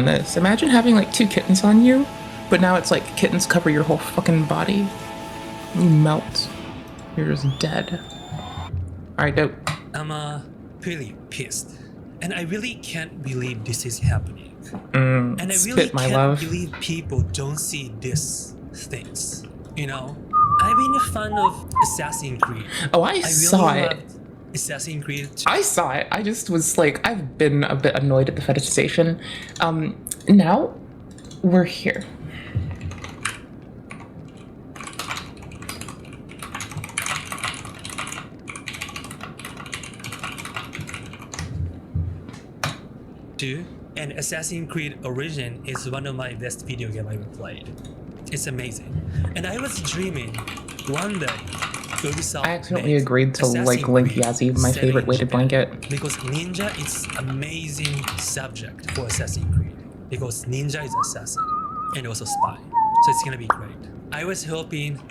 this. Imagine having like 2 kittens on you, but now it's like kittens cover your whole fucking body. You melt. You're just dead. Alright, dope. I'm really pissed. And I really can't believe this is happening. And I spit, really my can't love. believe people don't see these things. You know? I've been a fan of Assassin's Creed. Oh, I saw it. loved Assassin's Creed 2. I saw it. I just was like, I've been a bit annoyed at the fetishization. Now we're here. And Assassin's Creed Origin is one of my best video games I ever played. It's amazing. And I was dreaming one day Ubisoft I accidentally agreed to like link Yazzie, my favorite weighted blanket. Because ninja is amazing subject for Assassin's Creed. Because ninja is assassin and also spy. So it's gonna be great. I was hoping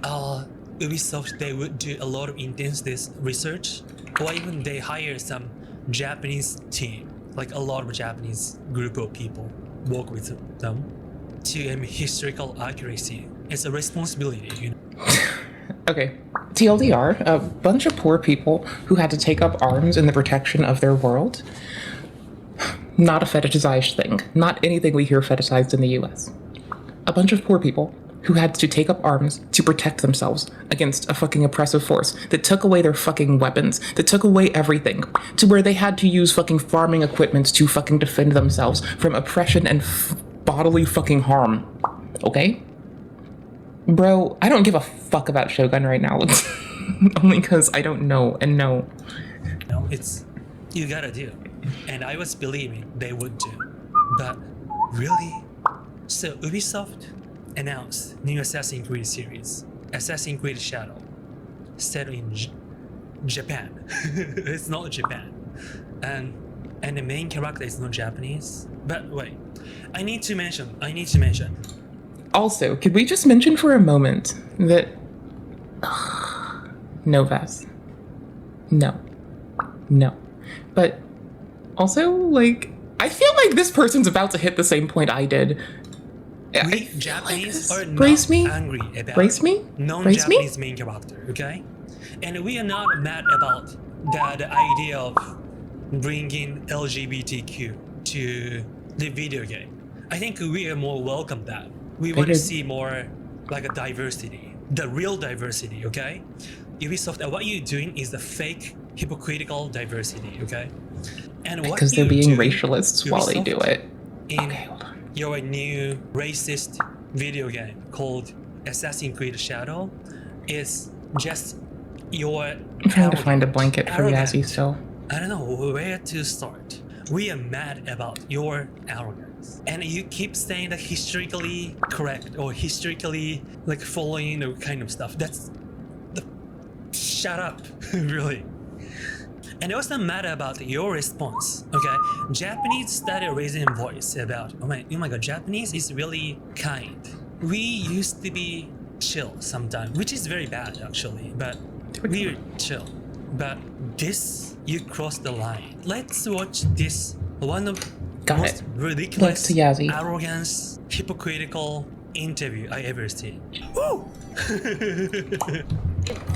Ubisoft, they would do a lot of intense research, or even they hire some Japanese team, like a lot of Japanese group of people work with them to historical accuracy. It's a responsibility, you know. Okay, TLDR, a bunch of poor people who had to take up arms in the protection of their world. Not a fetishized thing. Not anything we hear fetishized in the US. A bunch of poor people who had to take up arms to protect themselves against a fucking oppressive force that took away their fucking weapons, that took away everything, to where they had to use fucking farming equipment to fucking defend themselves from oppression and bodily fucking harm. Okay? Bro, I don't give a fuck about Shogun right now. Only because I don't know and know. No, it's, you gotta do. And I was believing they would do. But really? So Ubisoft announced new Assassin's Creed series, Assassin's Creed Shadow, set in Japan. It's not Japan. And the main character is not Japanese. But wait, I need to mention. Also, could we just mention for a moment that... No, Vass. No. But also, like, I feel like this person's about to hit the same point I did. We Japanese are not angry about non-Japanese main character, okay? And we are not mad about the idea of bringing LGBTQ to the video game. I think we are more welcome that. We want to see more like a diversity, the real diversity, okay? Ubisoft, what you're doing is the fake, hypocritical diversity, okay? And what because they're being racialists while they do it. Okay, hold on. Your new racist video game called Assassin's Creed Shadow is just your... I'm trying to find a blanket for Yazzie still. I don't know where to start. We are mad about your arrogance. And you keep saying that historically correct or historically like following the kind of stuff. That's... Shut up, really. And I was not mad about your response, okay? Japanese started raising voice about, oh my god, Japanese is really kind. We used to be chill sometimes, which is very bad actually, but we're chill. But this, you crossed the line. Let's watch this, one of the most ridiculous, arrogance, hypocritical interview I ever seen. Woo!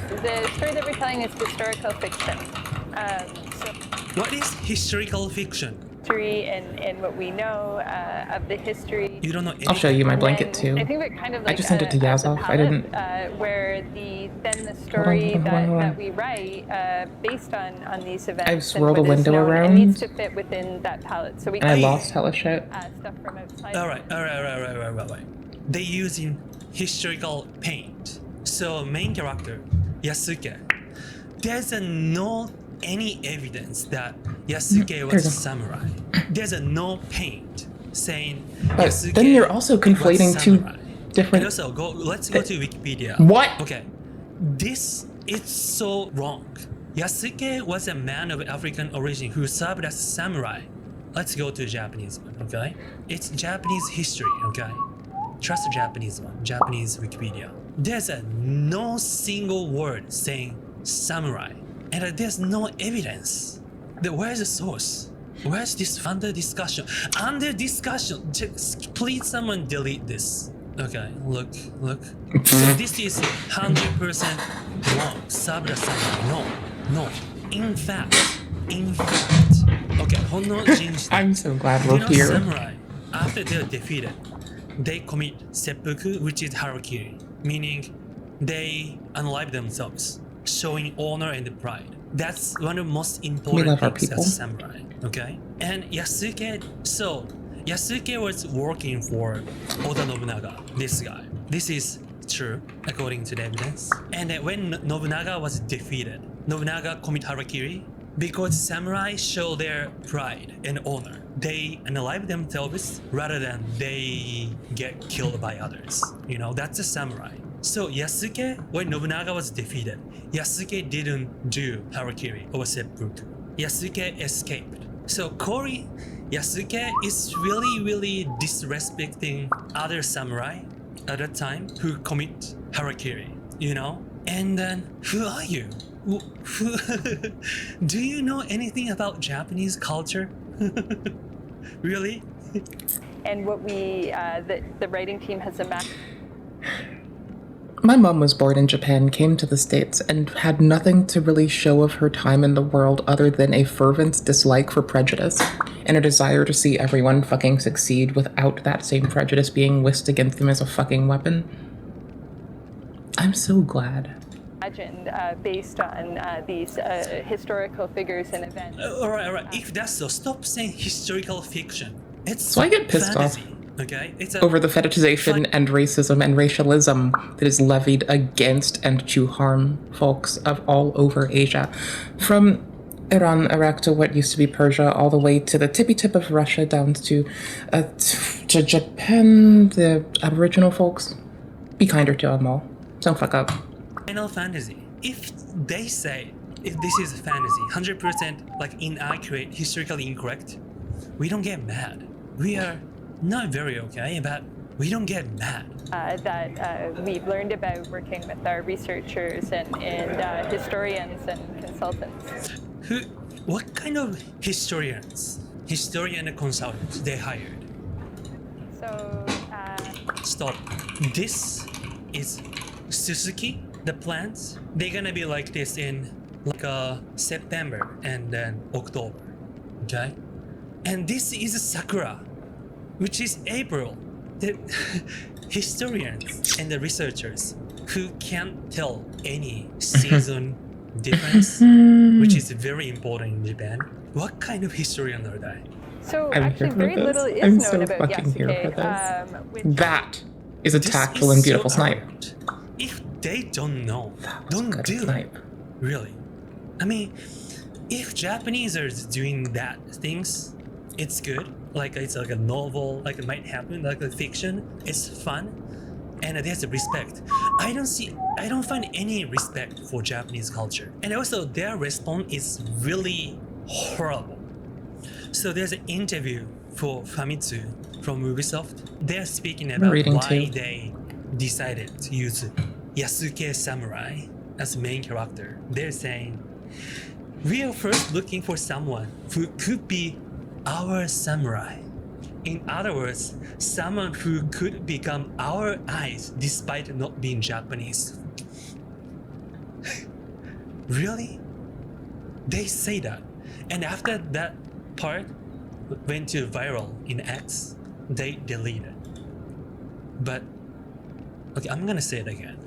The story that we're telling is historical fiction. What is historical fiction? History and what we know of the history. You don't know anything. I'll show you my blanket too. I think we're kind of like I just sent it to Yazov. I didn't. Where the story that we write based on these events. I've swirled a window around. It needs to fit within that palette. So we. And I lost hella shit. Stuff from outside. All right. They using historical paint. So main character Yasuke, there's no any evidence that Yasuke was a samurai. There's no paint saying Yasuke. Then you're also conflating two different. And also, let's go to Wikipedia. What? Okay, this is so wrong. Yasuke was a man of African origin who served as a samurai. Let's go to Japanese one, okay? It's Japanese history, okay? Trust the Japanese one, Japanese Wikipedia. There's no single word saying samurai, and there's no evidence. Where's the source? Where's this under discussion? Under discussion. Please, someone delete this. Okay, look. So this is 100% wrong. Sabra samurai. No. In fact. Okay, Honno Jinji. I'm so glad we're here. Samurai, after they're defeated, they commit seppuku, which is harakiri, meaning they unalive themselves, showing honor and pride. That's one of the most important things as a samurai. Okay, and Yasuke. So Yasuke was working for Oda Nobunaga. This guy. This is true according to the evidence. And when Nobunaga was defeated, Nobunaga commit harakiri because samurai show their pride and honor. They unalive themselves rather than they get killed by others. You know, that's a samurai. So Yasuke, when Nobunaga was defeated, Yasuke didn't do harakiri or seppuku. Yasuke escaped. So Yasuke is really disrespecting other samurai at that time who commit harakiri, you know? And then, who are you? Do you know anything about Japanese culture? Really? And what we, the writing team has amassed. My mom was born in Japan, came to the States, and had nothing to really show of her time in the world other than a fervent dislike for prejudice and a desire to see everyone fucking succeed without that same prejudice being whisked against them as a fucking weapon. I'm so glad. Imagined based on these historical figures and events. All right. If that's so, stop saying historical fiction. It's so I get pissed fantasy. off. Okay, it's over the fetishization and racism and racialism that is levied against and to harm folks of all over Asia. From Iran, Iraq to what used to be Persia, all the way to the tippy tip of Russia down to Japan, the Aboriginal folks. Be kinder to them all. Don't fuck up. Final Fantasy. If they say if this is fantasy, 100% like inaccurate, historically incorrect, we don't get mad. We are not very okay, but we don't get mad. That we've learned about working with our researchers and historians and consultants. What kind of historians? Historian and consultants they hired? So, Stop. This is Suzuki, the plants. They're gonna be like this in like September and then October, okay? And this is Sakura, which is April. The historians and the researchers who can't tell any season difference, which is very important in Japan. What kind of historian are they? So I'm actually, very this. little is I'm known so about fucking here for Yasuke. this. That is a tactful and beautiful snipe. If they don't know, don't do snipe. it. Really. I mean, if Japanese are doing that things, it's good. Like it's like a novel, like it might happen, like a fiction. It's fun, and there's a respect. I don't find any respect for Japanese culture, and also their response is really horrible. So there's an interview for Famitsu from Ubisoft. They're speaking about why they decided to use Yasuke Samurai as main character. They're saying, we are first looking for someone who could be our samurai. In other words, someone who could become our eyes despite not being Japanese. Really? They say that. And after that part went to viral in X, they deleted. But okay, I'm gonna say it again.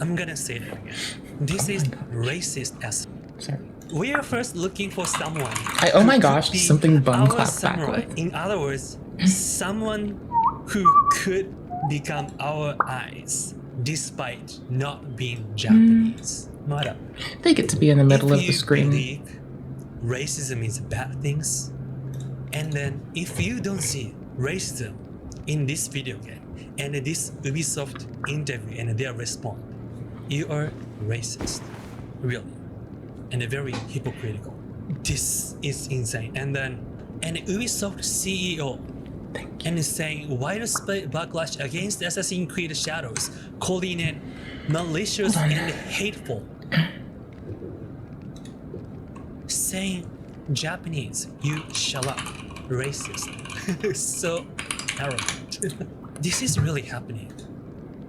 This is racist as. Sorry. We are first looking for someone. Oh my gosh, something bum clapped samurai. backwards. In other words, someone who could become our eyes despite not being Japanese. Mara. They get to be in the middle of the screen. If you believe racism is bad things, and then if you don't see racism in this video game and this Ubisoft interview and their response, you are racist, really, and very hypocritical. This is insane. And then an Ubisoft CEO and is saying widespread backlash against Assassin's Creed Shadows, calling it malicious and hateful. Saying, Japanese, you shut up. racist, so arrogant. This is really happening,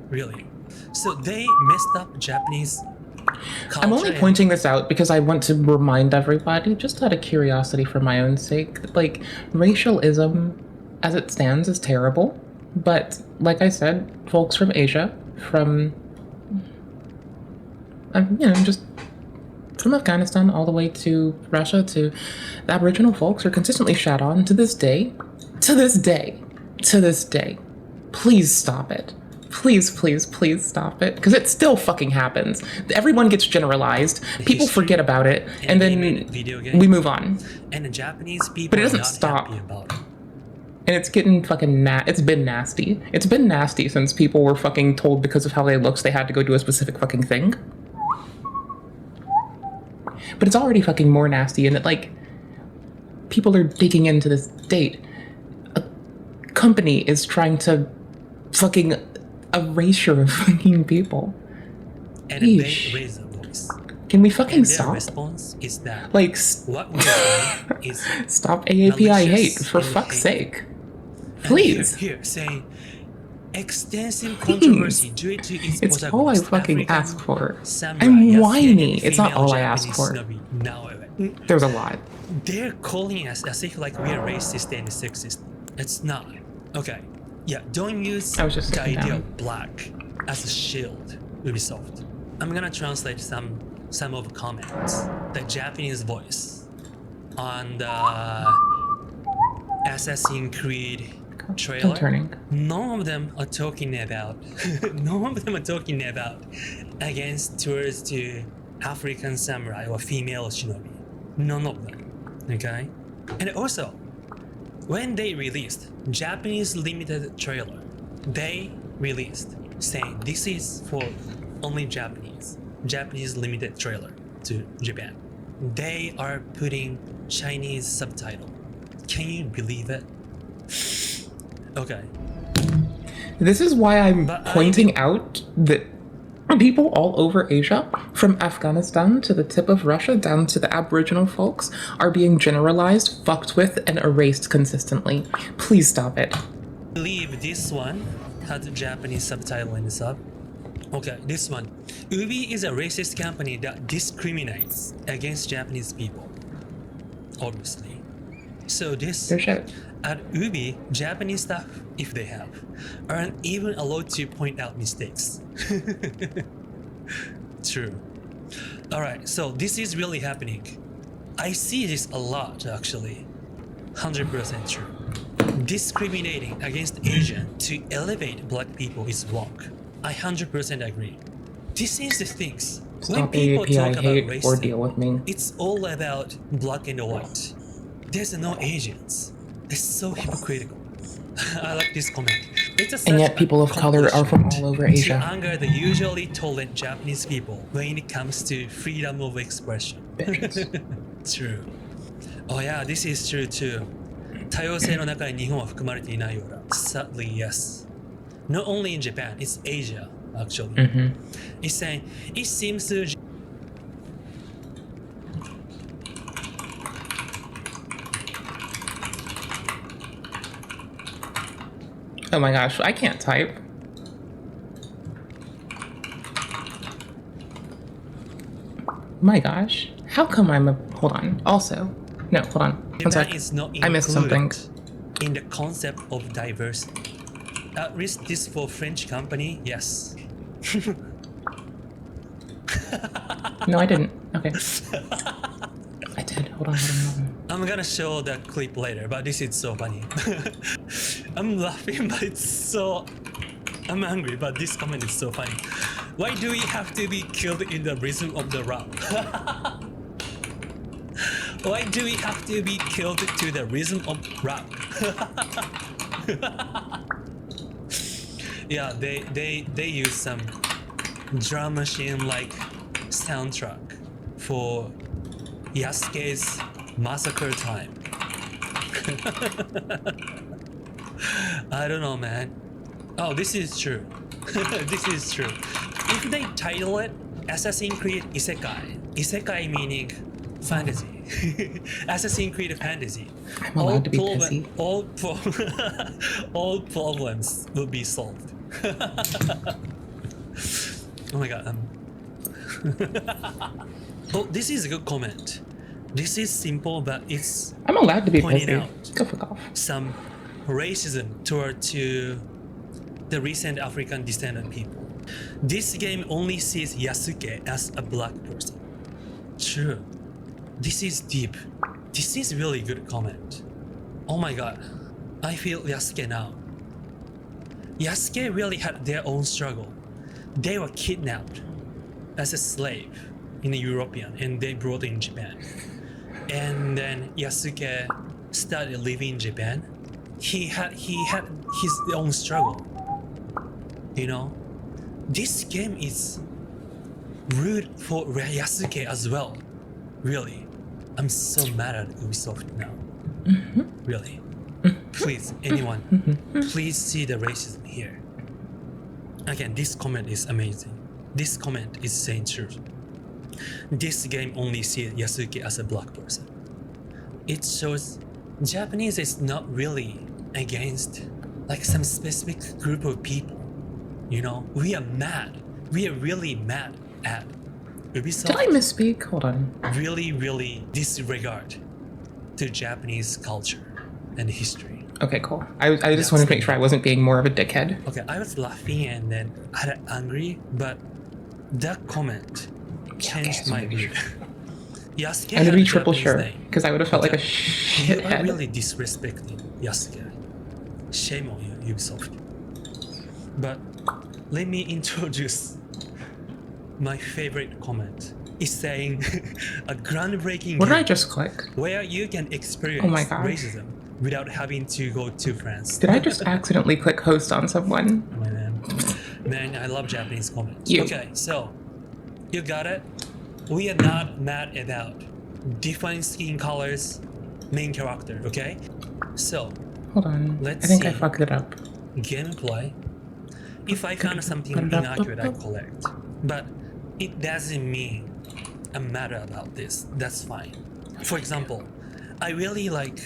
really. So they messed up Japanese culture. I'm only pointing this out because I want to remind everybody, just out of curiosity for my own sake, like, racialism as it stands is terrible. But, like I said, folks from Asia, from, just from Afghanistan all the way to Russia to the Aboriginal folks are consistently shat on to this day. To this day. To this day. Please stop it. Please, please, please stop it. Because it still fucking happens. Everyone gets generalized. People forget about it. And then we move on. And the Japanese people But it doesn't are not stop. happy about it. And it's getting fucking it's been nasty. It's been nasty since people were fucking told because of how they looked they had to go do a specific fucking thing. But it's already fucking more nasty, and people are digging into this date. A company is trying to fucking erasure of fucking people. And they Yeesh. raise their voice. Can we fucking And their stop? response is that Like, what we're doing is stop AAPI hate, malicious for and fuck's hate. sake. And Please. Here, saying extensive controversy due to its It's all I protagonist, fucking African ask for. samurai I'm Yasuke, whiny. and It's not female all I ask Japanese for. shinobi. Now, There's a lot. they're calling us as if like we're racist and sexist. It's not. Okay. Yeah, don't use I was just the sitting idea down. of black as a shield, Ubisoft. I'm gonna translate some of the comments. The Japanese voice on the Assassin's Creed trailer. I'm turning. None of them are talking about against towards to African samurai or female shinobi. None of them. Okay? And also, when they released Japanese limited trailer, they released saying this is for only Japanese limited trailer to Japan. They are putting Chinese subtitle. Can you believe it? Okay. This is why I'm But pointing out that people all over Asia, from Afghanistan to the tip of Russia down to the Aboriginal folks, are being generalized, fucked with, and erased consistently. Please stop it. I believe this one had a Japanese subtitle in the sub. Okay, this one. Ubi is a racist company that discriminates against Japanese people. Obviously. So this Their shit. at Ubi, Japanese staff, if they have, aren't even allowed to point out mistakes. True. Alright, so this is really happening. I see this a lot actually. 100% true. Discriminating against Asian to elevate black people is wrong. I 100% agree. This is the things. When Stop people AAPI talk about hate or racism, deal with me. it's all about black and white. There's no Asians. It's so hypocritical. I like this comment. It's a And yet such people of color are from accomplishment all over to Asia. anger the usually tolerant Japanese people when it comes to freedom of expression. Bitches. True. Oh yeah, this is true too. 多様性の中に日本は含まれていないようだ。Sadly, yes. Not only in Japan, it's Asia, actually. It's saying, it seems to Oh my gosh, I can't type. My gosh. How come I'm a... Hold on. Also... No, hold on. One Japan sec. is not I missed something. included in the concept of diversity. At least this for French company, yes. No, I didn't. Okay. I did. Hold on. I'm gonna show the clip later, but this is so funny. I'm laughing, but it's so... I'm angry, but this comment is so funny. Why do we have to be killed in the rhythm of the rap? Why do we have to be killed to the rhythm of rap? Yeah, they use some drum machine like soundtrack for Yasuke's massacre time. I don't know, man. Oh, this is true. This is true. If they title it Assassin's Creed Isekai, Isekai meaning fantasy. Assassin's Creed Fantasy. I'm allowed to be pissy. All problems will be solved. Oh my god. Oh, this is a good comment. This is simple, but it's I'm allowed to be pointing pissy. out Go fuck off. some racism toward to the recent African descendant people. This game only sees Yasuke as a black person. True. This is deep. This is really good comment. Oh my god. I feel Yasuke now. Yasuke really had their own struggle. They were kidnapped as a slave in a European and they brought in Japan. And then Yasuke started living in Japan. He had his own struggle. You know? This game is rude for Yasuke as well. Really. I'm so mad at Ubisoft now. Really. Please, anyone, please see the racism here. Again, this comment is amazing. This comment is saying truth. This game only sees Yasuke as a black person. It shows Japanese is not really against like some specific group of people. You know, we are mad. We are really mad at Ubisoft. Did I misspeak? Hold on. Really disregard to Japanese culture and history. Okay, cool. I just wanted to make sure I wasn't being more of a dickhead. Okay, I was laughing and then I got angry, but that comment changed my view. Yasuke I had to be a triple Japanese sure, name. because I would have felt like a You are shithead. really disrespecting Yasuke. Shame on you, Ubisoft. But let me introduce my favorite comment. It's saying a groundbreaking What did I game just click? where you can experience Oh my gosh. racism without having to go to France. Did I just accidentally click host on someone? Man, I love Japanese comments. You. Okay, so you got it. We are not mad about different skin colors, main character. Okay, so Hold on. Let's I think I see. fucked it up. gameplay. If I found something inaccurate, I correct. But it doesn't mean I'm mad about this. That's fine. For example, I really like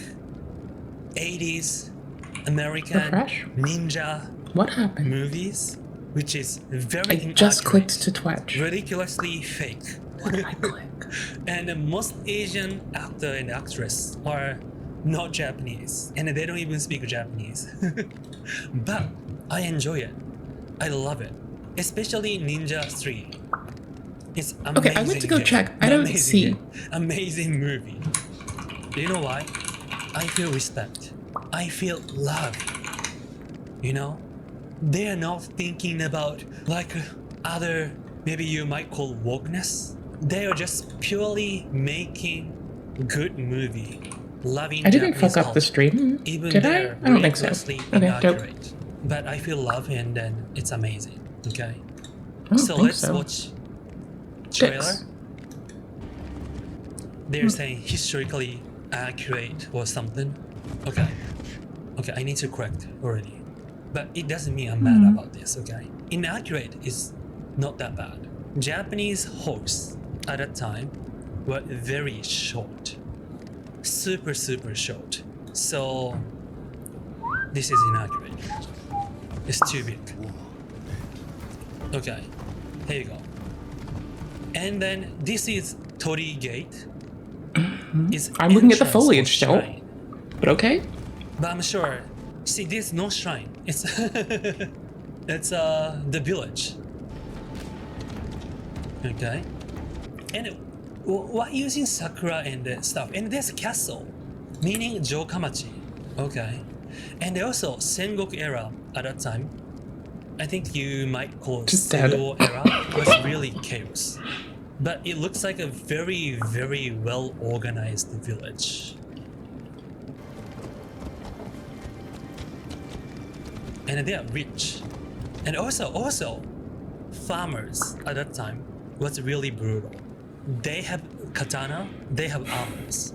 80s American Refresh? ninja What happened? movies, which is very I inaccurate, just clicked to Twitch. ridiculously fake. What did I click? And most Asian actor and actress are not Japanese, and they don't even speak Japanese. But I enjoy it. I love it, especially Ninja 3. It's amazing. Okay, I went to go game. check. I don't Amazing see. game. Amazing movie. Do you know why? I feel respect. I feel love. You know, they are not thinking about like other, maybe you might call wokeness. They are just purely making good movie, loving I didn't Japanese fuck up the culture, stream. even Did I? they're I don't think so. ridiculously Okay, dope. inaccurate. But I feel love and then it's amazing. Okay, I don't so think let's so. watch trailer. Dicks. They're saying historically accurate or something. Okay, I need to correct already, but it doesn't mean I'm mad about this. Okay, inaccurate is not that bad. Japanese horse at that time were very short, super short. So this is inaccurate. It's too big. Okay, here you go. And then this is Tori Gate. Is I'm looking at the entrance or foliage still. shrine. But okay. But I'm sure. See, there's no shrine. It's it's the village. Okay. And why using sakura and stuff? And there's a castle, meaning Jokamachi. Okay. And also Sengoku era at that time. I think you might call it Just dead. Sedo era was really chaos. But it looks like a very well organized village. And they are rich. And also farmers at that time was really brutal. They have katana, they have armors.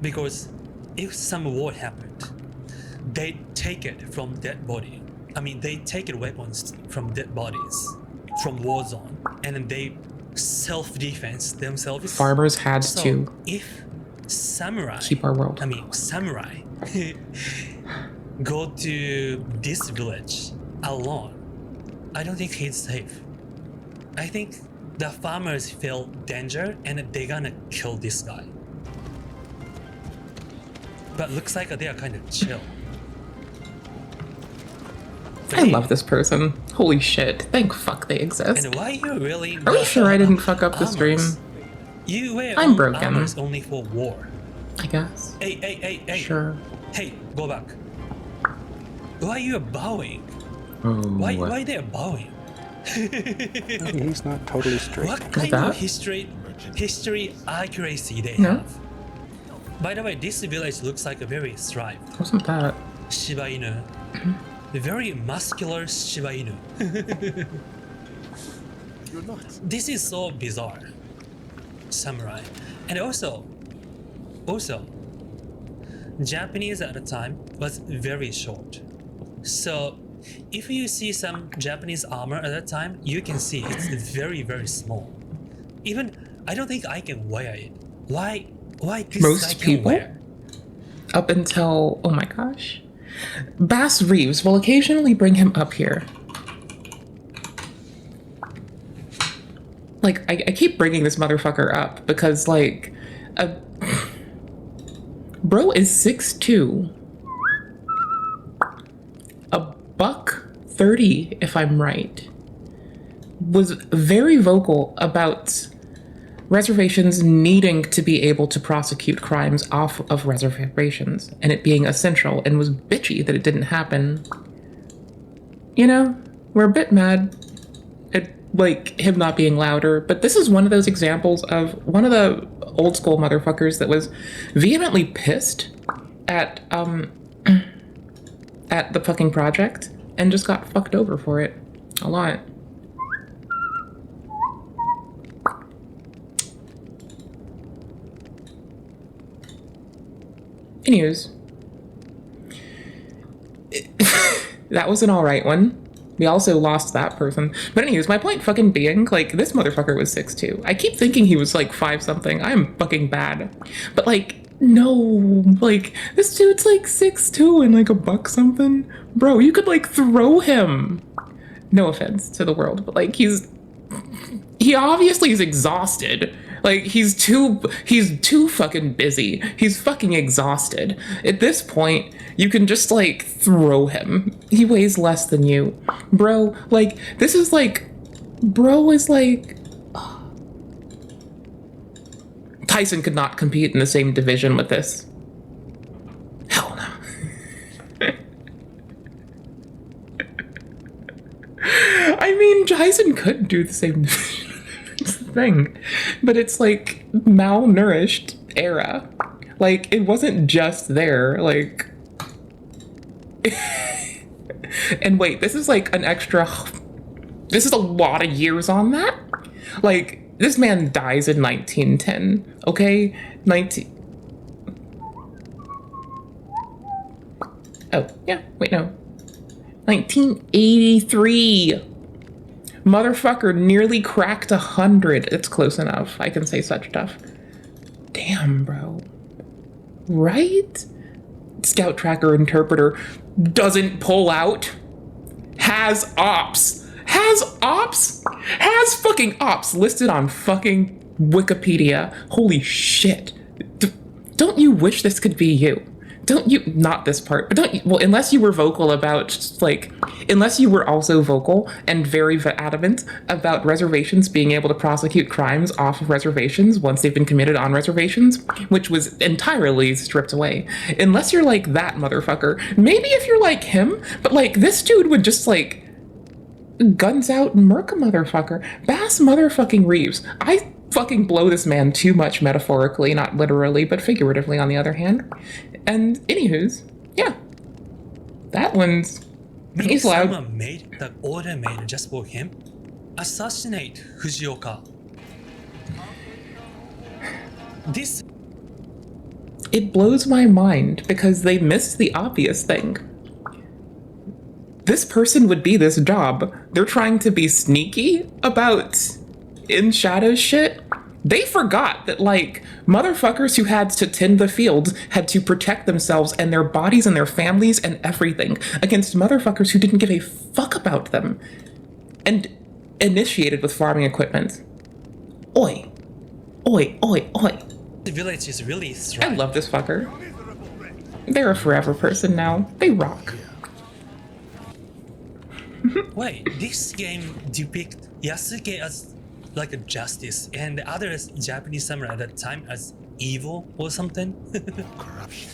Because if some war happened, they take it from dead body. I mean, they take it weapons from dead bodies from war zone, and then they self-defense themselves. Farmers had So to. if samurai. Keep our world. I mean, samurai go to this village alone. I don't think he's safe. I think the farmers feel danger and they're gonna kill this guy. But looks like they are kind of chill. I love this person. Holy shit. Thank fuck they exist. And why you really? Are you sure I didn't fuck up the stream? You wear I'm broken. armors only for war. I guess. Hey. Sure. Hey, go back. Why are you bowing? Oh. Why they're bowing? He's not totally straight. What kind of history accuracy they have? By the way, this village looks like a very thrived Wasn't that? Shiba Inu. A very muscular Shiba Inu. You're not. This is so bizarre. Samurai. And also, Japanese at the time was very short. So if you see some Japanese armor at that time, you can see it's very, very small. Even, I don't think I can wear it. Why this Most guy can people? wear? Up until, oh my gosh. Bass Reeves will occasionally bring him up here. Like, I keep bringing this motherfucker up because, like, bro is 6'2". A buck 30, if I'm right. Was very vocal about reservations needing to be able to prosecute crimes off of reservations and it being essential, and was bitchy that it didn't happen. You know, we're a bit mad at, like, him not being louder, but this is one of those examples of one of the old school motherfuckers that was vehemently pissed at the fucking project and just got fucked over for it a lot. Anyways, that was an alright one. We also lost that person. But anyways, my point fucking being, like, this motherfucker was 6'2". I keep thinking he was, like, 5 something. I am fucking bad. But, like, no, like, this dude's, like, 6'2" and, like, a buck something. Bro, you could, like, throw him. No offense to the world, but, like, he obviously is exhausted. Like, he's too fucking busy. He's fucking exhausted. At this point, you can just, like, throw him. He weighs less than you. Bro, like, this is, like, bro is, like... Tyson could not compete in the same division with this. Hell no. I mean, Tyson could do the same division. Thing, but it's like malnourished era. Like, it wasn't just there, like. And wait, this is like an extra. This is a lot of years on that. Like, this man dies in 1910. Okay, Oh yeah, wait no. 1983. Motherfucker nearly cracked 100. It's close enough. I can say such stuff. Damn, bro. Right? Scout tracker interpreter doesn't pull out. Has ops. Has ops? Has fucking ops listed on fucking Wikipedia. Holy shit. Don't you wish this could be you? Don't you, not this part, but don't you, well, unless you were vocal about, like, unless you were also vocal and very adamant about reservations being able to prosecute crimes off of reservations once they've been committed on reservations, which was entirely stripped away. Unless you're like that motherfucker, maybe if you're like him, but like this dude would just like guns out and murk a motherfucker. Bass motherfucking Reeves. I fucking blow this man too much metaphorically, not literally, but figuratively on the other hand. And anywho's, yeah, that one's, he's loud. Someone made the order made just for him. Assassinate Fujioka. This. It blows my mind because they missed the obvious thing. This person would be this job. They're trying to be sneaky about in shadow shit, They forgot that, like, motherfuckers who had to tend the fields had to protect themselves and their bodies and their families and everything against motherfuckers who didn't give a fuck about them and initiated with farming equipment. Oi. Oi, oi, oi. The village is really I thriving. love this fucker. They're a forever person now. They rock. Wait, this game depicts Yasuke as like a justice and the other as Japanese samurai at that time as evil or something? Corruption.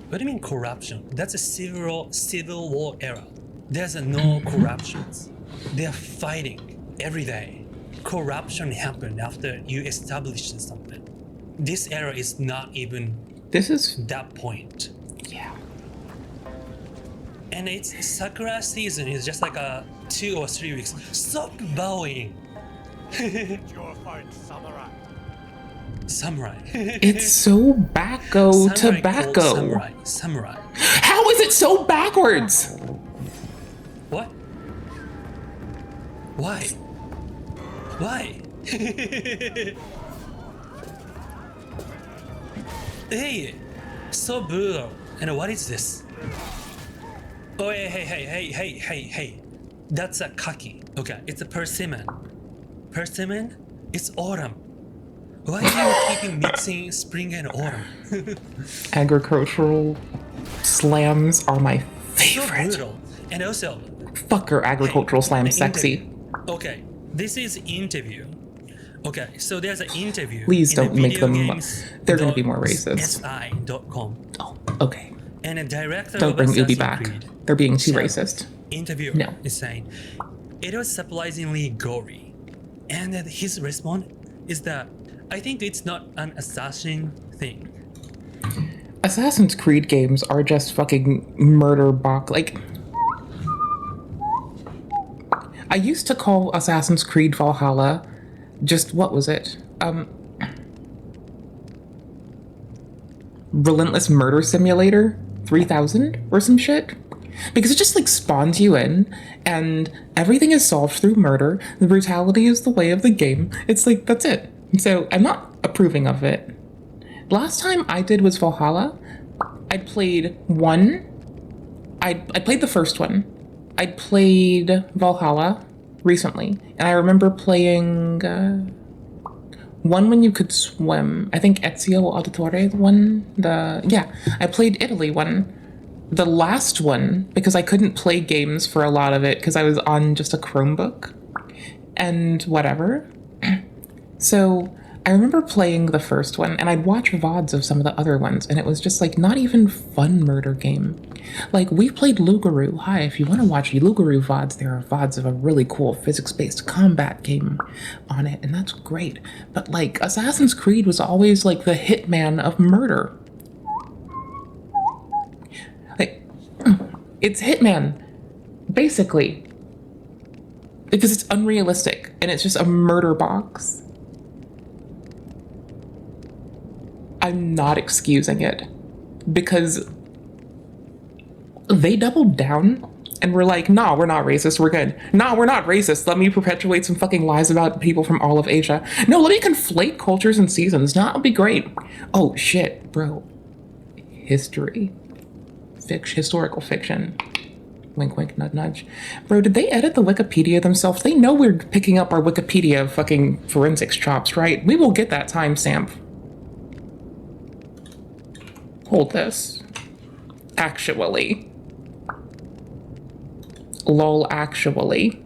What do you mean corruption? That's a civil war era. There's no corruptions. They're fighting every day. Corruption happened after you established something. This era is not even This is... that point. yeah. And it's Sakura season is just like a 2 or 3 weeks. Stop bowing! Your fight, samurai. Samurai. It's so backo Samurai tobacco. called Samurai. Samurai. How is it so backwards? What? Why? Why? Hey! So brutal. And what is this? Oh, hey. That's a kaki. Okay, it's a persimmon. Persimmon? It's autumn. Why are you keeping mixing spring and autumn? Agricultural slams are my So favorite. brutal. And also, Fucker agricultural slam an sexy. interview. Okay, this is interview. Okay, so there's an interview. Please in the don't make them- videogames they're gonna be more dot racist. si.com. Oh, okay. And a director Don't of bring Ubi Assassin's back. Creed, They're being too Shadow, racist. interviewer No. is saying it was surprisingly gory, and that his response is that I think it's not an assassin thing. Assassin's Creed games are just fucking murder box. Like, I used to call Assassin's Creed Valhalla just, what was it? Relentless Murder Simulator 3000 or some shit. Because it just like spawns you in and everything is solved through murder. The brutality is the way of the game. It's like, that's it. So I'm not approving of it. Last time I did was Valhalla. I played one. I played the first one. I played Valhalla recently. And I remember playing one when you could swim. I think Ezio Auditore, the one. I played Italy one. The last one, because I couldn't play games for a lot of it because I was on just a Chromebook and whatever. So I remember playing the first one and I'd watch VODs of some of the other ones and it was just like not even fun murder game. Like we played Lugaru. Hi, if you want to watch Lugaru VODs, there are VODs of a really cool physics-based combat game on it and that's great. But like Assassin's Creed was always like the hitman of murder. It's Hitman, basically. Because it's unrealistic, and it's just a murder box. I'm not excusing it. Because they doubled down, and were like, nah, we're not racist, we're good. Nah, we're not racist, let me perpetuate some fucking lies about people from all of Asia. No, let me conflate cultures and seasons, that would be great. Oh, shit, bro. History. Historical fiction. Wink, wink, nudge, nudge. Bro, did they edit the Wikipedia themselves? They know we're picking up our Wikipedia fucking forensics chops, right? We will get that timestamp. Hold this. Actually. Lol, actually.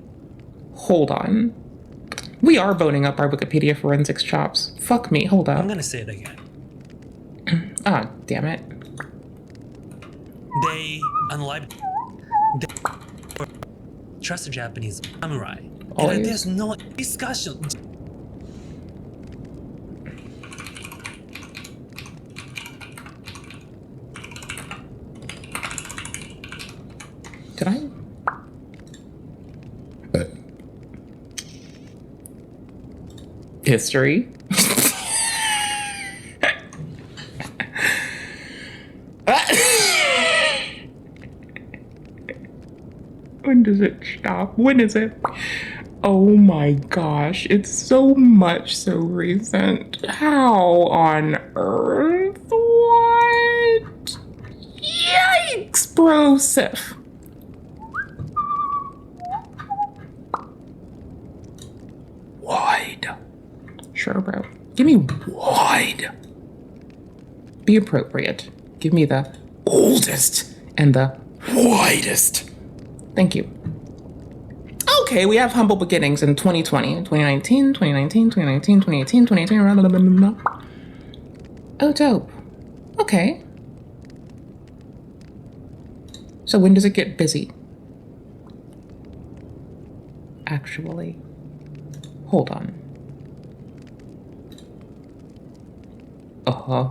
Hold on. We are boning up our Wikipedia forensics chops. Fuck me, hold I'm up. gonna say it again. Ah, damn it. They trust the Japanese samurai. Always. And there's no discussion. Did I? History. When does it stop? When is it? Oh my gosh, it's so much so recent. How on earth? What? Yikes, bro, Sif. Wide. Sure, bro. Give me wide. Be appropriate. Give me the oldest and the widest. Thank you. Okay, we have humble beginnings in 2020, 2019, 2019, 2019, 2018, 2018, blah, blah, blah, blah, blah. Oh, dope. Okay. So when does it get busy? Actually, hold on. Uh-huh.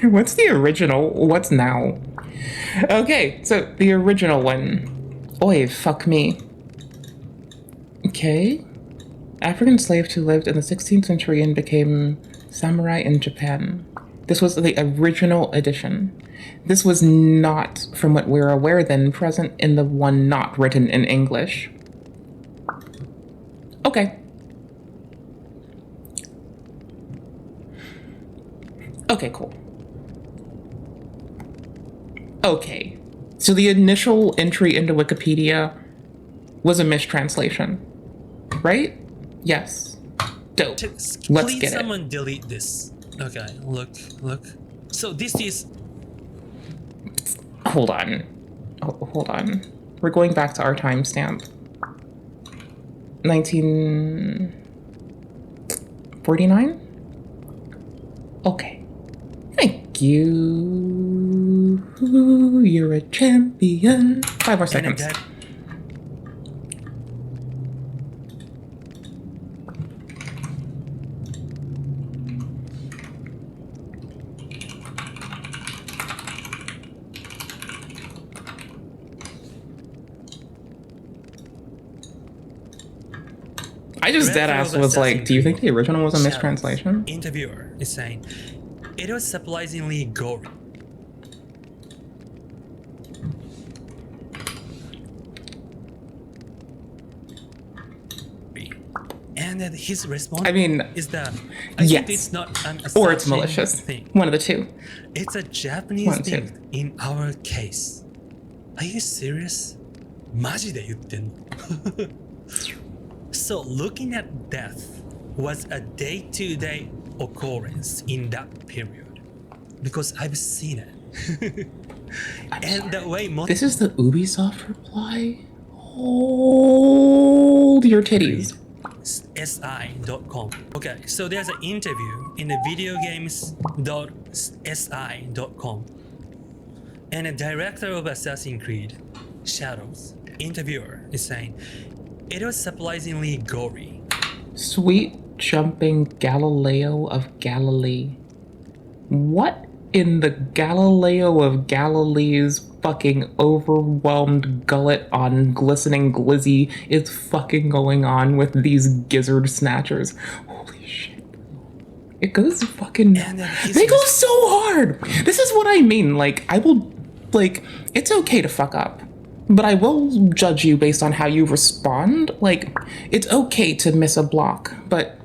What's the original? What's now? Okay, so the original one. Oi, fuck me. Okay. African slaves who lived in the 16th century and became samurai in Japan. This was the original edition. This was not, from what we're aware then, present in the one not written in English. Okay. Okay, cool. Okay. So the initial entry into Wikipedia was a mistranslation, right? Yes. Dope. Let's Please get it. someone delete this. Okay, look. So this is... Hold on. Oh, hold on. We're going back to our timestamp. 1949? Okay. Thank you. You're a champion. 5 more seconds. I just deadass was like, do you think the original was a mistranslation? Interviewer is saying, it was surprisingly gory. And then his response is that I yes. think it's not an or it's malicious thing. One of the two. It's a Japanese thing in our case. Are you serious? マジで言ってんの? So looking at death was a day-to-day occurrence in that period because I've seen it. And the way this is the Ubisoft reply. Hold your titties. si.com. Okay, so there's an interview in the videogames.si.com, and a director of Assassin's Creed Shadows interviewer is saying it was surprisingly gory. Sweet jumping Galileo of Galilee. What in the Galileo of Galilee's fucking overwhelmed gullet on glistening glizzy is fucking going on with these gizzard snatchers? Holy shit. It goes fucking... They go so hard! This is what I mean. Like, I will... Like, it's okay to fuck up. But I will judge you based on how you respond. Like, it's okay to miss a block, but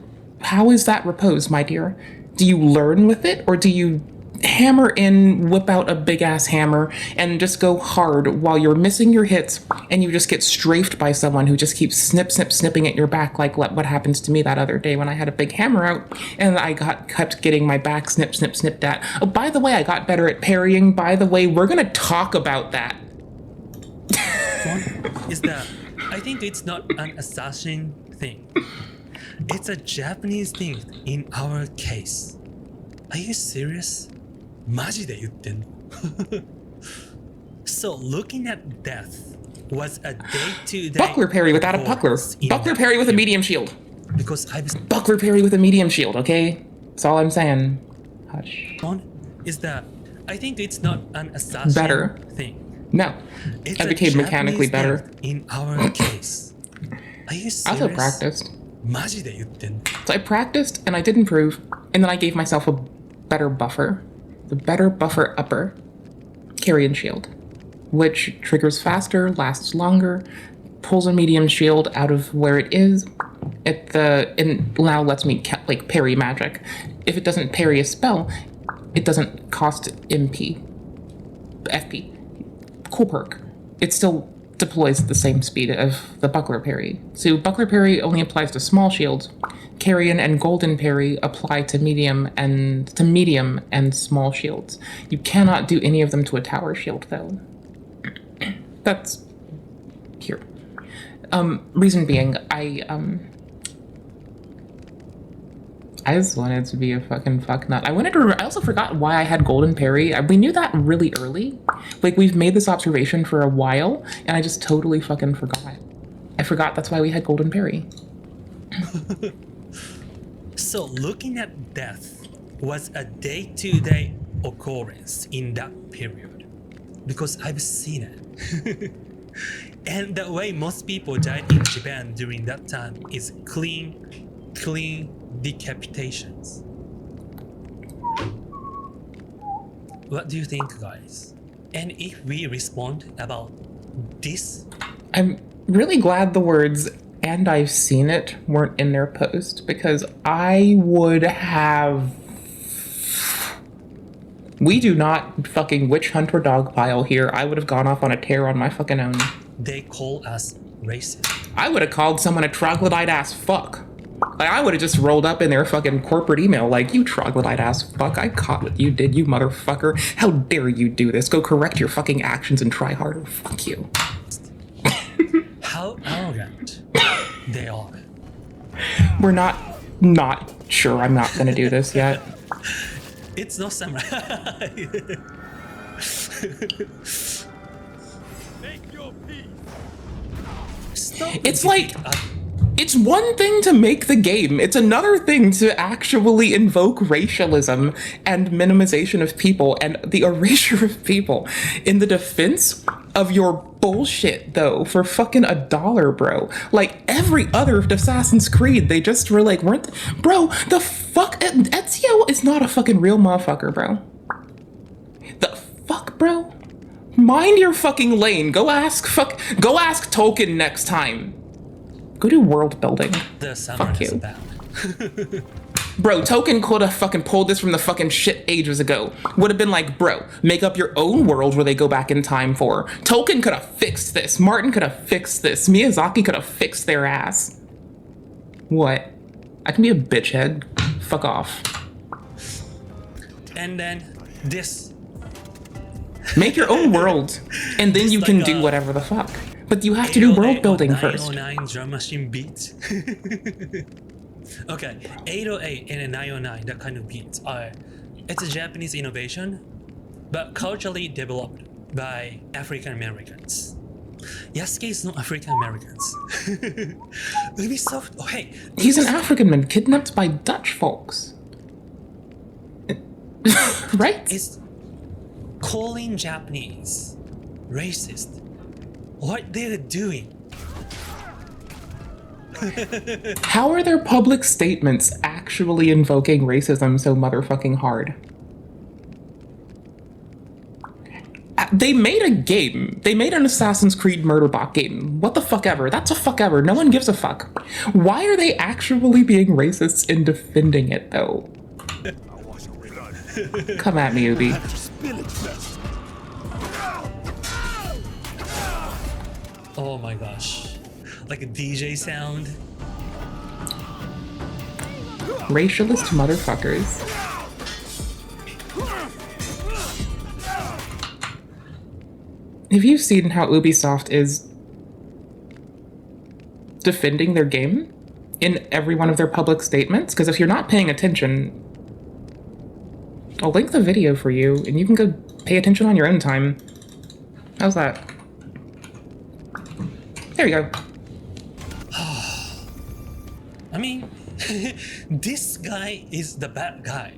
how is that reposed, my dear? Do you learn with it, or do you hammer in, whip out a big-ass hammer, and just go hard while you're missing your hits, and you just get strafed by someone who just keeps snipping at your back, like what happens to me that other day when I had a big hammer out, and I kept getting my back snipped at. Oh, by the way, I got better at parrying. By the way, we're gonna talk about that. Is that I think it's not an assassin thing. It's a Japanese thing in our case. Are you serious? マジで言ってんの? So looking at death was a day-to-day buckler parry without a buckler. Buckler parry with a medium shield. Because buckler parry with a medium shield, okay? That's all I'm saying. Hush. Is that I think it's not an assassin thing. No, it's I became mechanically better. In our case. Are you serious? I also practiced. マジで言ってんの? So I practiced and I did improve, and then I gave myself a better buffer. The better buffer upper. Carry and shield. Which triggers faster, lasts longer, pulls a medium shield out of where it is and now lets me like parry magic. If it doesn't parry a spell, it doesn't cost FP. Cool perk. It still deploys at the same speed of the buckler parry. So buckler parry only applies to small shields. Carrion and golden parry apply to medium and small shields. You cannot do any of them to a tower shield though. That's here. Reason being, I just wanted to be a fucking fucknut. I also forgot why I had golden parry. We knew that really early. Like, we've made this observation for a while, and I just totally fucking forgot. I forgot that's why we had golden parry. So looking at death was a day-to-day occurrence in that period, because I've seen it. And the way most people died in Japan during that time is clean decapitations. What do you think, guys? And if we respond about this? I'm really glad the words "and I've seen it" weren't in their post, because I would have... We do not fucking witch hunt or dogpile here. I would have gone off on a tear on my fucking own. They call us racist. I would have called someone a troglodyte ass fuck. Like, I would have just rolled up in their fucking corporate email like, "You troglodyte ass fuck, I caught what you did, you motherfucker. How dare you do this? Go correct your fucking actions and try harder. Fuck you." How arrogant they are. We're not sure. I'm not gonna do this yet. It's no samurai. Make your peace. Stop It's like, it's one thing to make the game. It's another thing to actually invoke racialism and minimization of people and the erasure of people in the defense of your bullshit, though, for fucking $1, bro. Like, every other Assassin's Creed, they just were like, bro, the fuck? Ezio is not a fucking real motherfucker, bro. The fuck, bro? Mind your fucking lane. Go ask Tolkien next time. Go do world building. The samurai Fuck is you. bad. Bro, Tolkien could have fucking pulled this from the fucking shit ages ago. Would have been like, bro, make up your own world where they go back in time for. Tolkien could have fixed this. Martin could have fixed this. Miyazaki could have fixed their ass. What? I can be a bitch head. Fuck off. And then this. Make your own world, and then you It's can like do a whatever the fuck. But you have to do world building first. 909 drum machine beat. Okay, 808 and 909, that kind of beats are, it's a Japanese innovation, but culturally developed by African Americans. Yasuke is not African Americans. Ubisoft, oh hey. He's an African man kidnapped by Dutch folks. Right? It's calling Japanese racist. What they're doing. How are their public statements actually invoking racism so motherfucking hard? They made a game. They made an Assassin's Creed Murderbot game. What the fuck ever. That's a fuck ever. No one gives a fuck. Why are they actually being racist in defending it, though? Come at me, Ubi. Oh my gosh. Like a DJ sound. Racialist motherfuckers. Have you seen how Ubisoft is defending their game in every one of their public statements? Because if you're not paying attention, I'll link the video for you, and you can go pay attention on your own time. How's that? There you go. I mean, this guy is the bad guy.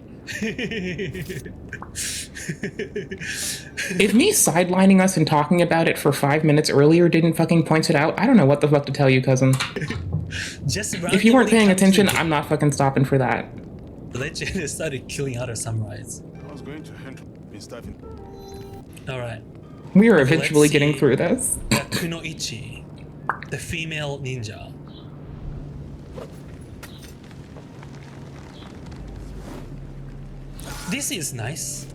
If me sidelining us and talking about it for 5 minutes earlier didn't fucking point it out, I don't know what the fuck to tell you, cousin. Just If you weren't paying randomly attention, comes I'm not fucking stopping for that. the legend started killing other samurais. I was going to hand Miss Diving. Alright. We are Okay, eventually let's getting see. through this. The Kunoichi. the female ninja. This is nice.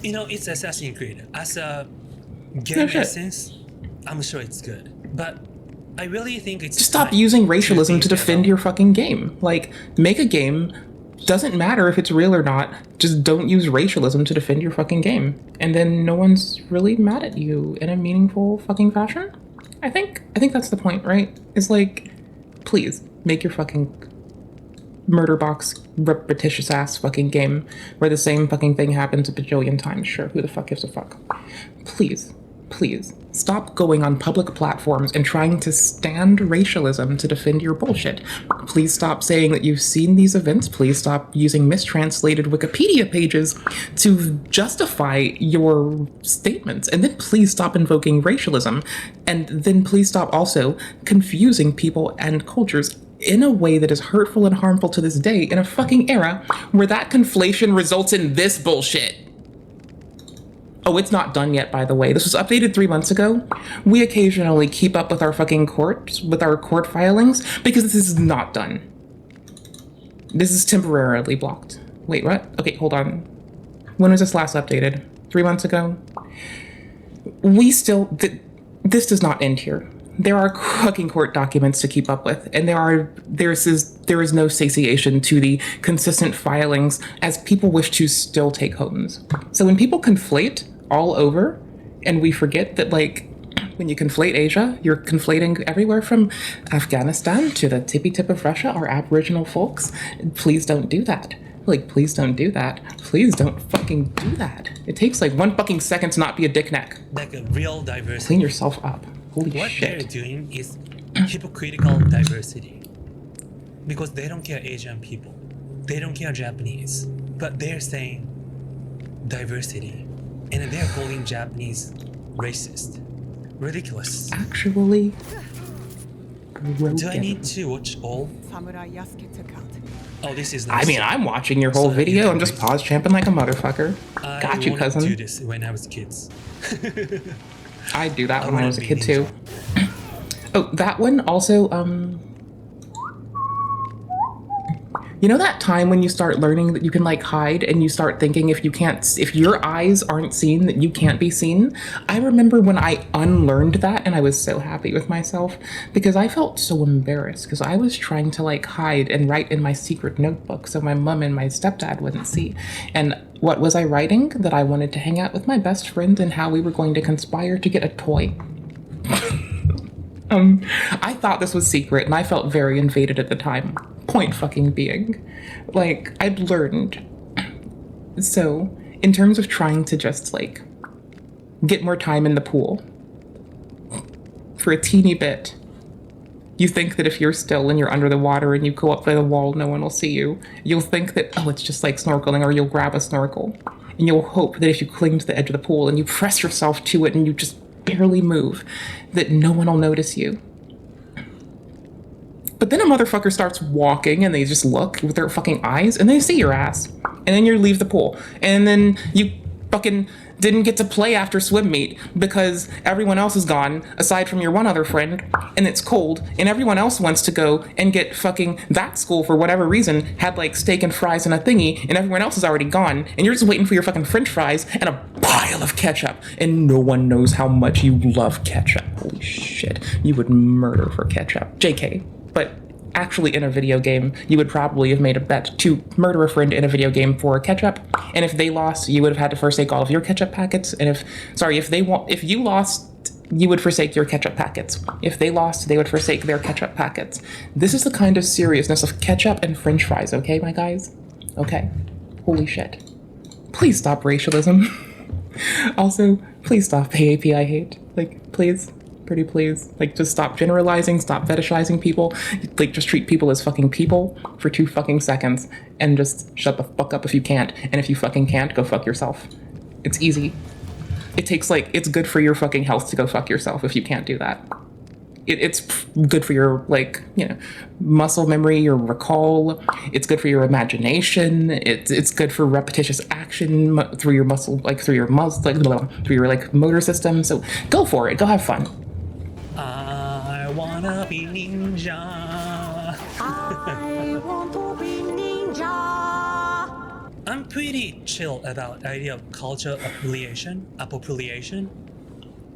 You know, it's Assassin's Creed. As a game shit. essence, I'm sure it's good. But I really think it's Just stop time using racialism think to defend about- your fucking game. Like, make a game. Doesn't matter if it's real or not. Just don't use racialism to defend your fucking game. And then no one's really mad at you in a meaningful fucking fashion. I think that's the point, right? It's like, please, make your fucking murder box repetitious ass fucking game where the same fucking thing happens a bajillion times. Sure, who the fuck gives a fuck? Please, please, stop going on public platforms and trying to stand racialism to defend your bullshit. Please stop saying that you've seen these events. Please stop using mistranslated Wikipedia pages to justify your statements. And then please stop invoking racialism. And then please stop also confusing people and cultures in a way that is hurtful and harmful to this day in a fucking era where that conflation results in this bullshit. Oh, it's not done yet, by the way. This was updated 3 months ago. We occasionally keep up with our fucking courts, with our court filings, because this is not done. This is temporarily blocked. Wait, what? Okay, hold on. When was this last updated? 3 months ago? We still... this does not end here. There are fucking court documents to keep up with, and there is no satiation to the consistent filings as people wish to still take homes. So when people conflate all over, and we forget that, like, when you conflate Asia, you're conflating everywhere from Afghanistan to the tippy tip of Russia or Aboriginal folks. Please don't do that. Like, please don't do that. Please don't fucking do that. It takes like 1 fucking second to not be a dick neck. Like a real diversity. Clean yourself up. Holy What they're shit. doing is hypocritical diversity. Because they don't care Asian people. They don't care Japanese. But they're saying diversity. And they're calling Japanese racist. Ridiculous. Actually, broken. Do I need to watch all? Samurai Yasuke took out. Oh, this is nice. I mean, I'm watching your whole So that you video. can I'm just read. pause champing like a motherfucker. I Got you, wanted to do cousin. this when I was kids. I do that I when I wanna was a be kid too. ninja. Oh, that one also, you know that time when you start learning that you can like hide and you start thinking if your eyes aren't seen, that you can't be seen? I remember when I unlearned that and I was so happy with myself because I felt so embarrassed because I was trying to like hide and write in my secret notebook so my mom and my stepdad wouldn't see. And what was I writing? That I wanted to hang out with my best friend and how we were going to conspire to get a toy. I thought this was secret and I felt very invaded at the time. Point fucking being. Like, I'd learned. So, in terms of trying to just, like, get more time in the pool, for a teeny bit, you think that if you're still and you're under the water and you go up by the wall, no one will see you. You'll think that, oh, it's just like snorkeling, or you'll grab a snorkel. And you'll hope that if you cling to the edge of the pool and you press yourself to it and you just barely move, that no one will notice you. But then a motherfucker starts walking and they just look with their fucking eyes and they see your ass. And then you leave the pool. And then you fucking didn't get to play after swim meet because everyone else is gone aside from your one other friend, and it's cold and everyone else wants to go and get fucking that school for whatever reason had like steak and fries and a thingy, and everyone else is already gone and you're just waiting for your fucking french fries and a pile of ketchup, and no one knows how much you love ketchup. Holy shit, you would murder for ketchup. JK. But actually in a video game, you would probably have made a bet to murder a friend in a video game for ketchup. And if they lost, you would have had to forsake all of your ketchup packets. And if you lost, you would forsake your ketchup packets. If they lost, they would forsake their ketchup packets. This is the kind of seriousness of ketchup and french fries, okay, my guys? Okay. Holy shit. Please stop racialism. Also, please stop AAPI hate. Like, please. Pretty please. Like, just stop generalizing, stop fetishizing people. Like, just treat people as fucking people for 2 fucking seconds and just shut the fuck up if you can't. And if you fucking can't, go fuck yourself. It's easy. It takes, like, it's good for your fucking health to go fuck yourself if you can't do that. It's good for your, like, you know, muscle memory, your recall. It's good for your imagination. It's good for repetitious action through your muscle, like, through your motor system. So go for it. Go have fun. be ninja. I want to be ninja. I'm pretty chill about idea of culture appropriation.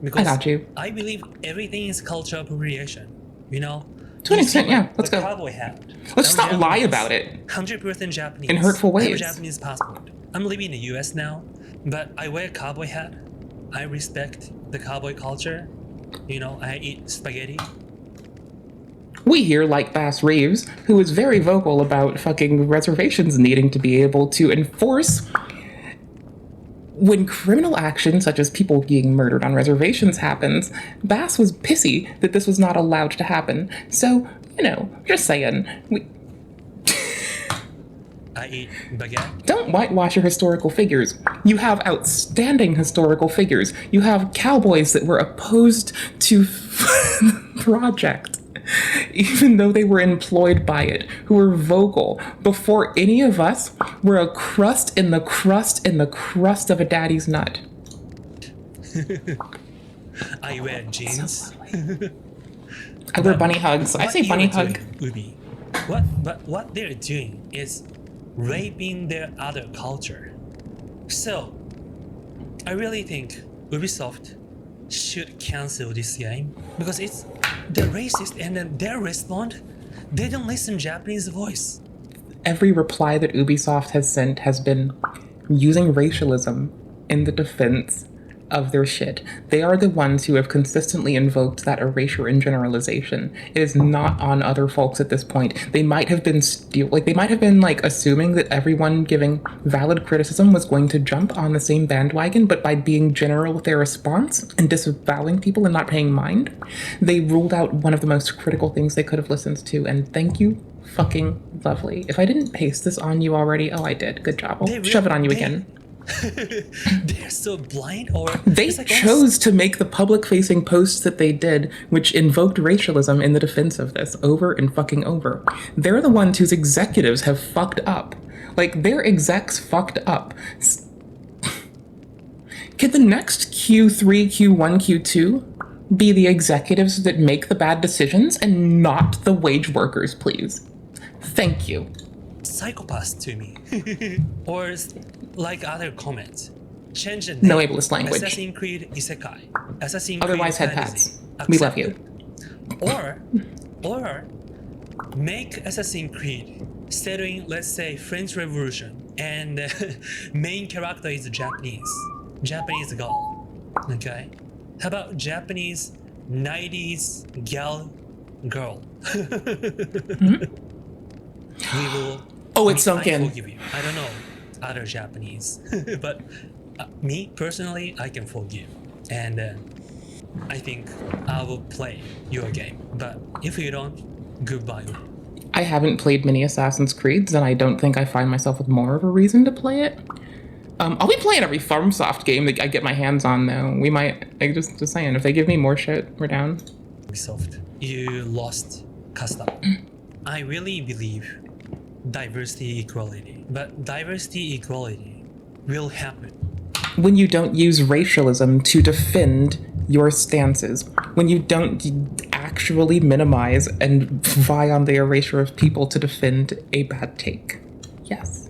Because I got you. I believe everything is culture appropriation. You know? To an You see, extent, yeah. like, Let's the go. cowboy hat. Let's I'm stop lie Japanese. about it 100% Japanese. in hurtful I have a ways. Japanese passport. I'm living in the US now, but I wear a cowboy hat. I respect the cowboy culture. You know, I eat spaghetti. We here like Bass Reeves, who is very vocal about fucking reservations needing to be able to enforce when criminal action such as people being murdered on reservations happens. Bass was pissy that this was not allowed to happen. So, you know, just saying, I eat baguette. don't whitewash your historical figures. You have outstanding historical figures. You have cowboys that were opposed to project, even though they were employed by it, who were vocal before any of us were a crust in the crust in the crust of a daddy's nut. I wear jeans. I wear bunny hugs. I What say you're bunny hug. doing, Ubi, what they're doing is raping their other culture. So, I really think Ubisoft should cancel this game because it's the racist, and then their response, they don't listen Japanese voice. Every reply that Ubisoft has sent has been using racialism in the defense of their shit. They are the ones who have consistently invoked that erasure and generalization. It is not on other folks at this point. They might have been assuming that everyone giving valid criticism was going to jump on the same bandwagon, but by being general with their response and disavowing people and not paying mind, they ruled out one of the most critical things they could have listened to. And thank you, fucking lovely. If I didn't paste this on you already, oh, I did. Good job. I'll shove it on you again. They're so blind, or They it's like chose to make the public-facing posts that they did, which invoked racialism in the defense of this over and fucking over. They're the ones whose executives have fucked up. Like, their execs fucked up. Can the next Q3, Q1, Q2 be the executives that make the bad decisions and not the wage workers, please? Thank you. psychopaths to me. Or like other comments. Change the name. No ableist language. Assassin's Creed Isekai. Assassin's Otherwise, Creed head Fantasy. pats. We love you. Or make Assassin's Creed setting, let's say, French Revolution, and main character is Japanese girl. Okay? How about Japanese 90s girl? We will. Oh, it's sunk I in. forgive you. I don't know other Japanese, but me personally, I can forgive, and I think I will play your game. But if you don't, goodbye. I haven't played many Assassin's Creeds, and I don't think I find myself with more of a reason to play it. I'll be playing every FarmSoft game that I get my hands on, though. We might, just saying, if they give me more shit, we're down. Ubisoft, you lost custom. I really believe diversity equality, but diversity equality will happen When you don't use racialism to defend your stances, when you don't actually minimize and vie on the erasure of people to defend a bad take. Yes.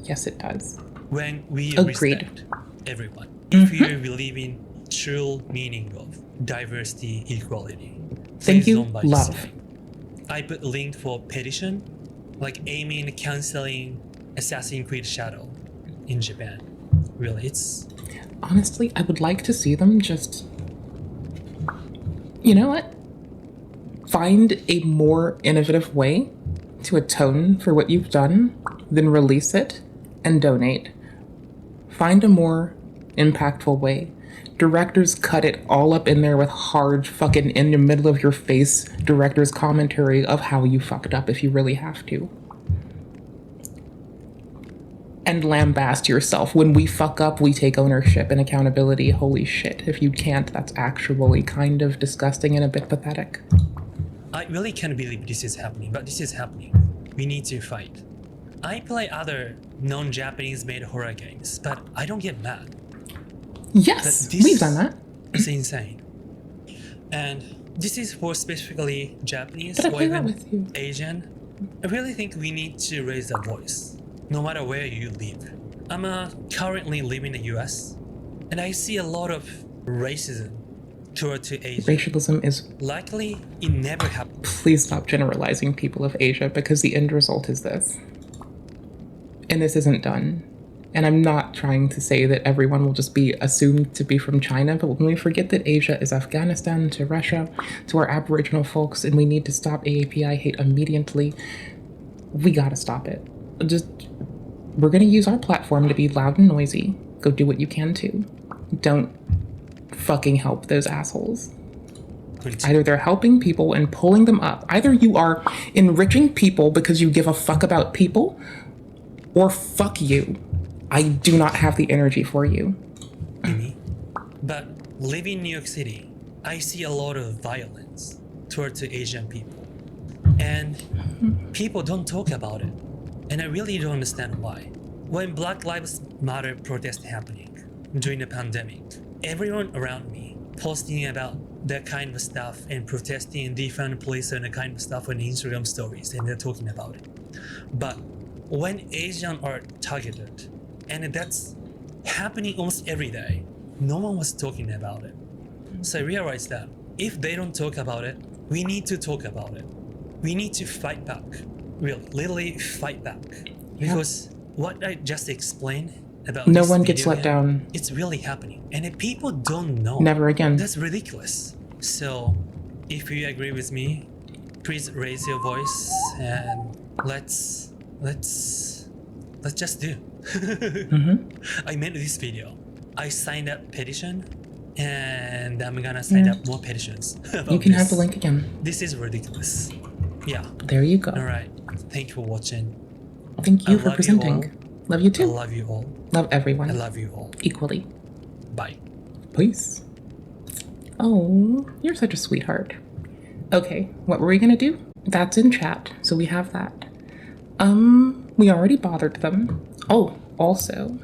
Yes, it does. when we Agreed. respect everyone. If you believe in true meaning of diversity equality, Thank please you, don't buy love. this game. I put a link for petition, like aiming canceling Assassin's Creed Shadow in Japan. Really, it's Honestly, I would like to see them just... You know what? Find a more innovative way to atone for what you've done, then release it and donate. Find a more impactful way. Directors cut it all up in there with hard fucking in the middle of your face director's commentary of how you fucked up if you really have to. And lambast yourself. When we fuck up, we take ownership and accountability. Holy shit. If you can't, that's actually kind of disgusting and a bit pathetic. I really can't believe this is happening, but this is happening. We need to fight. I play other non-Japanese made horror games, but I don't get mad. Yes, But this we've done that. It's insane. And this is for specifically Japanese But I or play that even with you. Asian. I really think we need to raise a voice, no matter where you live. I'm currently living in the US, and I see a lot of racism toward to Asia. Racialism is. Likely, it never happened. Please stop generalizing people of Asia because the end result is this. And this isn't done. And I'm not trying to say that everyone will just be assumed to be from China, but when we forget that Asia is Afghanistan to Russia to our Aboriginal folks and we need to stop AAPI hate immediately, we gotta stop it. We're gonna use our platform to be loud and noisy. Go do what you can too. Don't fucking help those assholes. Either they're helping people and pulling them up. Either you are enriching people because you give a fuck about people, or fuck you. I do not have the energy for you. But living in New York City, I see a lot of violence towards the Asian people. And people don't talk about it. And I really don't understand why. When Black Lives Matter protest happening during the pandemic, everyone around me posting about that kind of stuff and protesting and defund police and that kind of stuff on Instagram stories, and they're talking about it. But when Asians are targeted, and that's happening almost every day, no one was talking about it. So I realized that if they don't talk about it, we need to talk about it. We need to fight back. Really, literally fight back. Because what I just explained about No this one gets video let down. It's really happening. And if people don't know, Never again. that's ridiculous. So if you agree with me, please raise your voice and let's just do. I made this video. I signed up petition, and I'm gonna sign up more petitions. You can have the link again. This is ridiculous. Yeah. There you go. All right. Thank you for watching. Thank you I for love you presenting. all. Love you I too. love you all. Love everyone. I love you all. Equally. Bye. Peace. Oh, you're such a sweetheart. Okay, what were we gonna do? That's in chat, so we have that. We already bothered them. Oh, also,